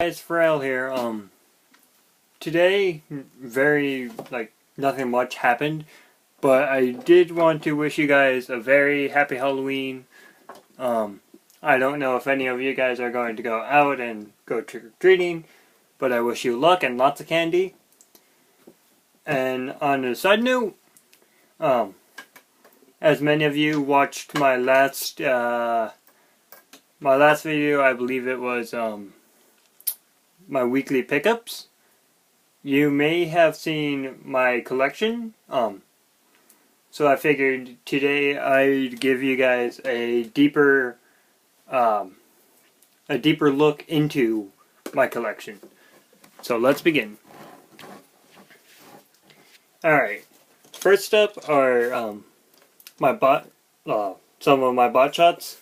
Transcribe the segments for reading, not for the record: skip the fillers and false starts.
Guys, Pharrell here. Today, nothing much happened, but I did want to wish you guys a very happy Halloween. I don't know if any of you guys are going to go out and go trick-or-treating, but I wish you luck and lots of candy. And on a side note, as many of you watched my last video, I believe it was, my weekly pickups, you may have seen my collection. So I figured today I'd give you guys a deeper look into my collection. So let's begin. Alright, first up are some of my bot shots.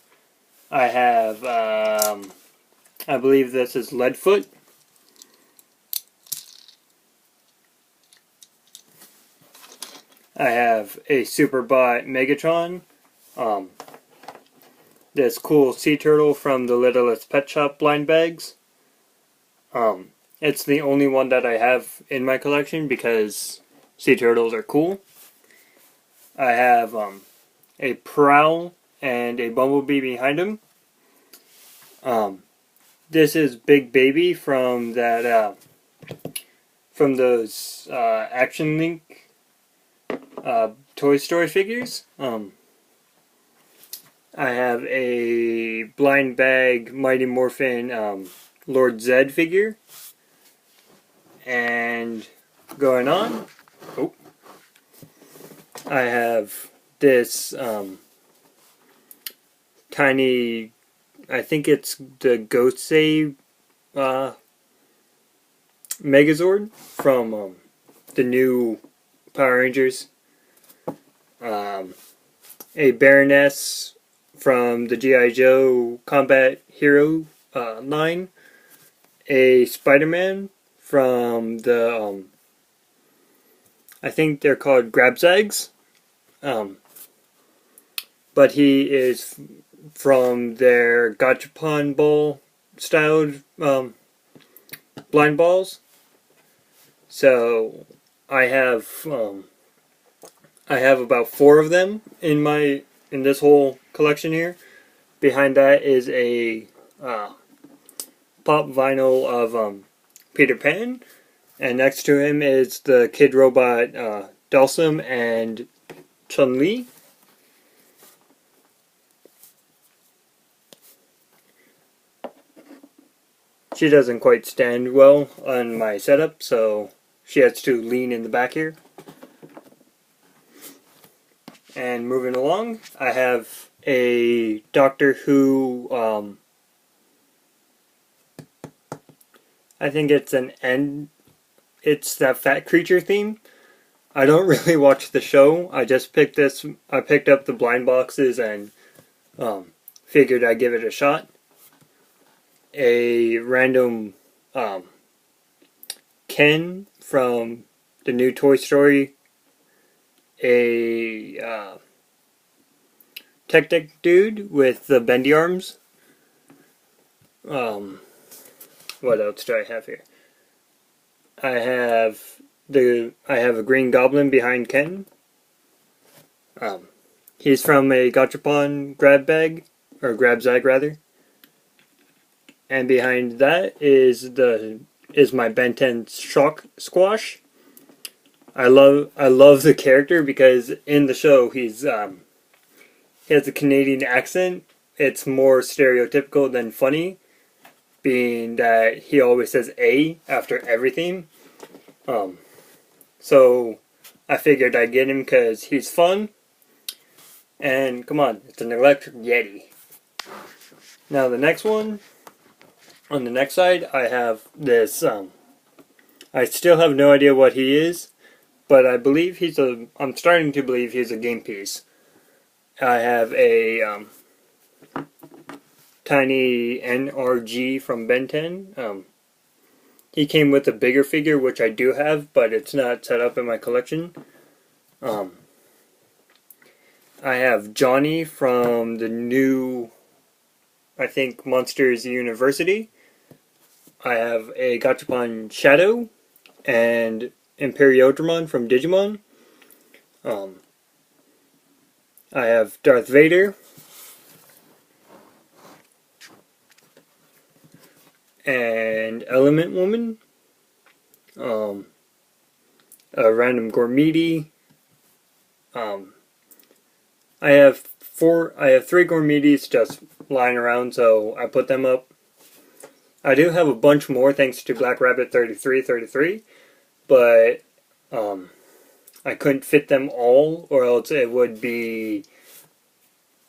I have, I believe this is Leadfoot. I have a Superbot Megatron, this cool sea turtle from the Littlest Pet Shop blind bags. It's the only one that I have in my collection because sea turtles are cool. I have a Prowl and a Bumblebee behind him. This is Big Baby from that from those Action Link Toy Story figures. I have a blind bag Mighty Morphin Lord Zedd figure. And going on, I have this tiny, I think it's the Gosei Megazord from the new Power Rangers. A Baroness from the G.I. Joe Combat Hero line. A Spider-Man from the, I think they're called Grabzags. But he is from their Gachapon Ball styled blind balls. So I have about 4 of them in this whole collection here. Behind that is a pop vinyl of Peter Pan, and next to him is the Kid Robot Dhalsim and Chun-Li. She doesn't quite stand well on my setup, so she has to lean in the back here. And moving along, I have a Doctor Who, I think it's it's that fat creature theme. I don't really watch the show. I just picked up the blind boxes and figured I'd give it a shot. A random Ken from the new Toy Story. A Tech Deck dude with the bendy arms. What else do I have here? I have a Green Goblin behind Ken. He's from a Gachapon grab bag, or Grabzag rather. And behind that is my Ben 10 Shock Squash. I love the character because in the show he has a Canadian accent. It's more stereotypical than funny, being that he always says A after everything. So I figured I'd get him because he's fun. And come on, it's an Electric Yeti. Now the next one, on the next side, I have this, I still have no idea what he is, but I believe I'm starting to believe he's a game piece. I have a tiny NRG from Ben 10. He came with a bigger figure, which I do have, but it's not set up in my collection. I have Johnny from the new, I think, Monsters University. I have a Gachapon Shadow and Imperiodramon from Digimon. I have Darth Vader and Element Woman. A random Gormiti. I have three Gormitis just lying around, so I put them up. I do have a bunch more thanks to Black Rabbit 3333, but I couldn't fit them all, or else it would be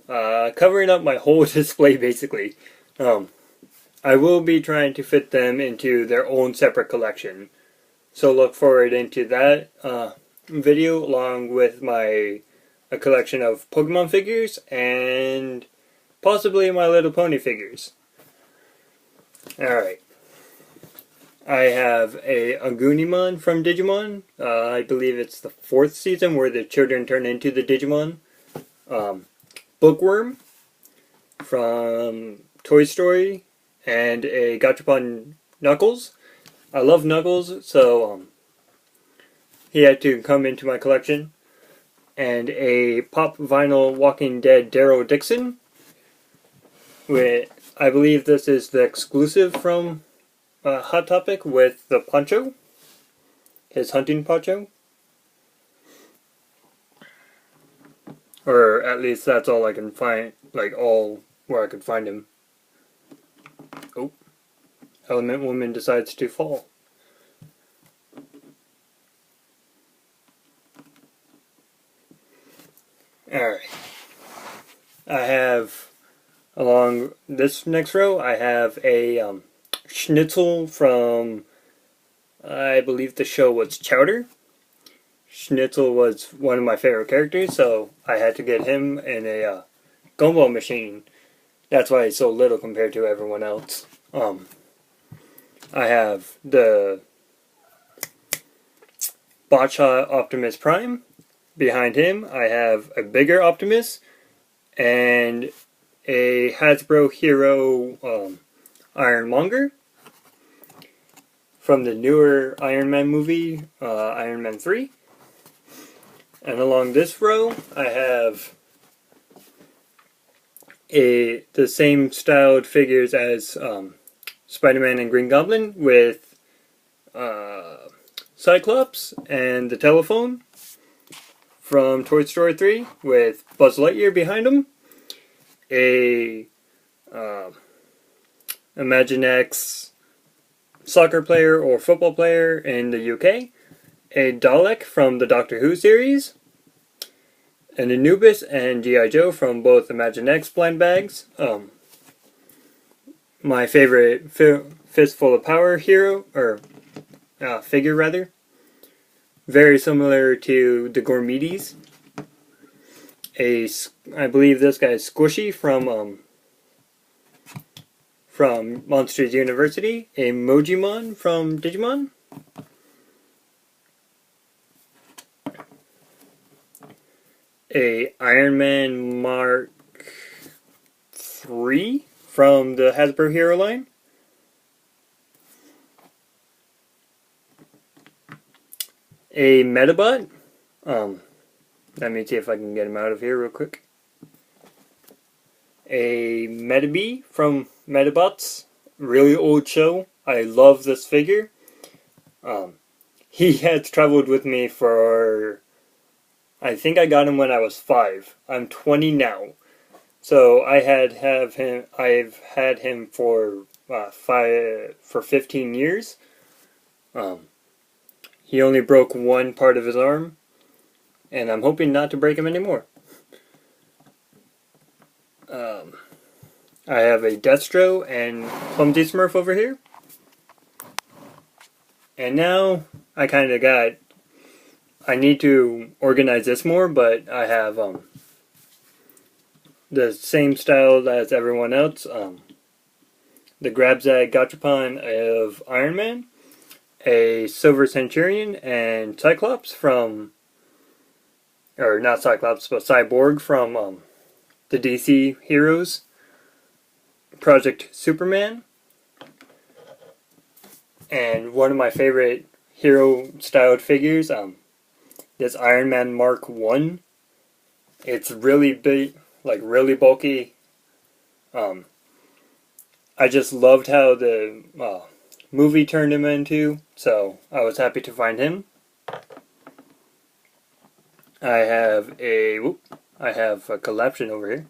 covering up my whole display basically. I will be trying to fit them into their own separate collection, so look forward into that video along with a collection of Pokemon figures and possibly My Little Pony figures. Alright. I have a Agunimon from Digimon. I believe it's the 4th season where the children turn into the Digimon. Bookworm from Toy Story. And a Gachapon Knuckles. I love Knuckles, so he had to come into my collection. And a Pop Vinyl Walking Dead Daryl Dixon. I believe this is the exclusive from Hot Topic with the poncho. His hunting poncho. Or at least that's all I can find, like all where I could find him. Oh. Element Woman decides to fall. Alright. I have, along this next row, I have a Schnitzel from, I believe the show was Chowder. Schnitzel was one of my favorite characters, so I had to get him in a gumball machine. That's why he's so little compared to everyone else. I have the Botshot Optimus Prime. Behind him, I have a bigger Optimus and a Hasbro Hero Ironmonger from the newer Iron Man movie, Iron Man 3. And along this row, I have the same styled figures as Spider-Man and Green Goblin with Cyclops and the telephone from Toy Story 3 with Buzz Lightyear behind him. A Imaginext soccer player or football player in the UK. A Dalek from the Doctor Who series. An Anubis and G.I. Joe from both Imaginext blind bags. My favorite Fistful of Power hero, or figure rather. Very similar to the Gormitis. I believe this guy is Squishy from Monsters University. A Mojimon from Digimon. A Iron Man Mark III from the Hasbro Hero line. A Metabot. Let me see if I can get him out of here real quick. A Metabee from Metabots. Really old show. I love this figure. He has traveled with me for... I think I got him when I was 5. I'm 20 now. So I've had him for 15 years. He only broke one part of his arm, and I'm hoping not to break him anymore. I have a Destro and Clumsy Smurf over here. And now I need to organize this more, but I have the same style as everyone else. The Grabzag Gachapon of Iron Man, a Silver Centurion, and Cyclops from, or not Cyclops, but Cyborg from the DC Heroes Project Superman. And one of my favorite hero-styled figures, this Iron Man Mark 1. It's really big, like really bulky. I just loved how the movie turned him into, so I was happy to find him. I have a collection over here.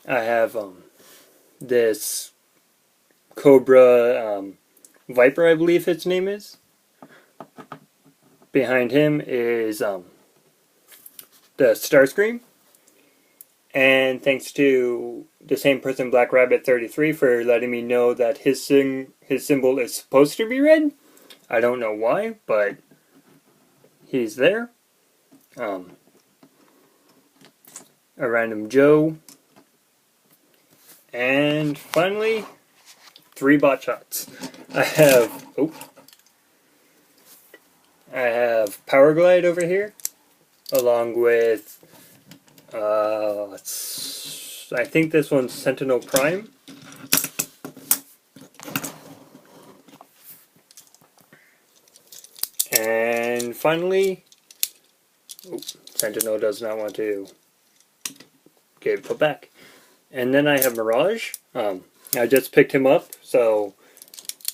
I have this Cobra Viper, I believe its name is. Behind him is the Starscream. And thanks to the same person, Black Rabbit 33, for letting me know that his symbol is supposed to be red. I don't know why, but he's there. A random Joe. And finally, 3 bot shots. I have Power Glide over here, along with I think this one's Sentinel Prime. And finally, Sentinel does not want to get put back. And then I have Mirage. I just picked him up, so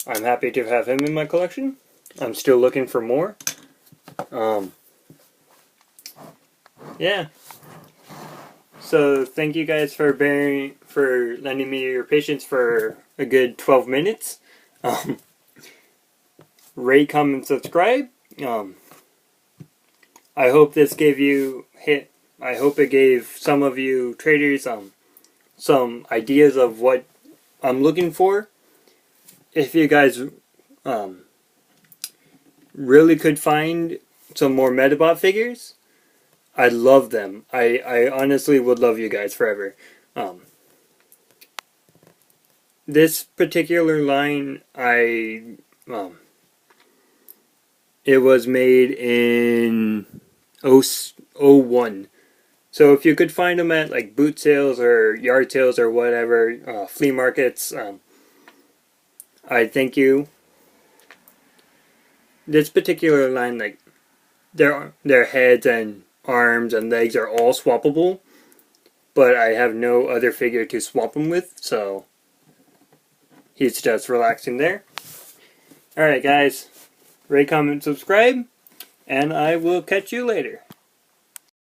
I'm happy to have him in my collection. I'm still looking for more. Yeah. So thank you guys for lending me your patience for a good 12 minutes. Rate, comment, subscribe. I hope this gave you I hope it gave some of you traders some ideas of what I'm looking for. If you guys really could find some more Metabot figures, I love them. I honestly would love you guys forever. This particular line, it was made in 01. So if you could find them at like boot sales or yard sales or whatever, flea markets, I thank you. This particular line, like their heads and arms and legs are all swappable, but I have no other figure to swap them with, so he's just relaxing there. Alright guys, rate, comment, subscribe, and I will catch you later.